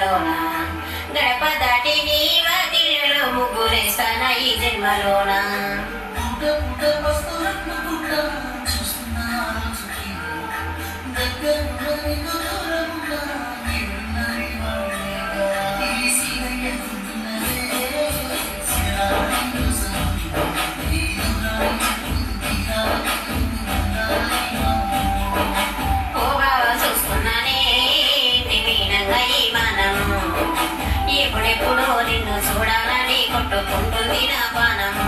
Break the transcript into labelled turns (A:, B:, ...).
A: జన్మలోన గడప దాటి నీ వాకిళ్ళలో ముగ్గురేస్తాన ఈ జన్మలోన ఎప్పుడెప్పుడు నిన్ను చూడాలని కొట్టుకుంటుంది నా పానము